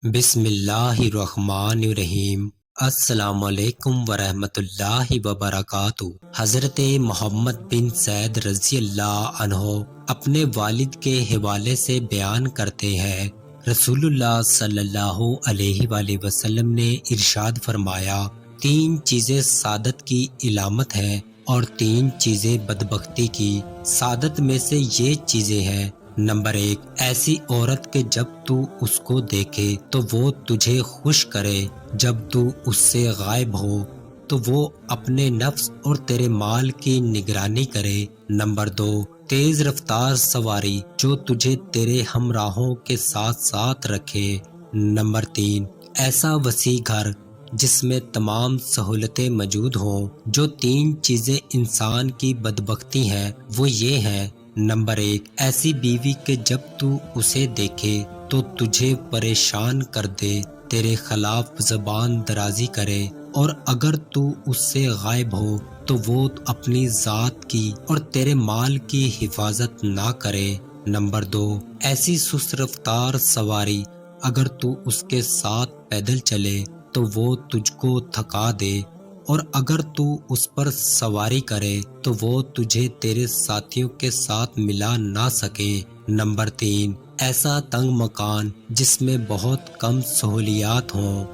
بسم اللہ الرحمن الرحیم۔ السلام علیکم ورحمۃ اللہ وبرکاتہ۔ حضرت محمد بن زید رضی اللہ عنہ اپنے والد کے حوالے سے بیان کرتے ہیں، رسول اللہ صلی اللہ علیہ وآلہ وسلم نے ارشاد فرمایا، تین چیزیں سعادت کی علامت ہیں اور تین چیزیں بدبختی کی۔ سعادت میں سے یہ چیزیں ہیں: نمبر 1، ایسی عورت کہ جب تو اس کو دیکھے تو وہ تجھے خوش کرے، جب تو اس سے غائب ہو تو وہ اپنے نفس اور تیرے مال کی نگرانی کرے۔ نمبر 2، تیز رفتار سواری جو تجھے تیرے ہمراہوں کے ساتھ ساتھ رکھے۔ نمبر 3، ایسا وسیع گھر جس میں تمام سہولتیں موجود ہوں۔ جو تین چیزیں انسان کی بدبختی ہیں وہ یہ ہیں: نمبر 1، ایسی بیوی کہ جب تو اسے دیکھے تو تجھے پریشان کر دے، تیرے خلاف زبان درازی کرے، اور اگر تو اس سے غائب ہو تو وہ اپنی ذات کی اور تیرے مال کی حفاظت نہ کرے۔ نمبر 2، ایسی سست رفتار سواری اگر تو اس کے ساتھ پیدل چلے تو وہ تجھ کو تھکا دے، اور اگر تو اس پر سواری کرے تو وہ تجھے تیرے ساتھیوں کے ساتھ ملا نہ سکے۔ نمبر 3، ایسا تنگ مکان جس میں بہت کم سہولیات ہوں،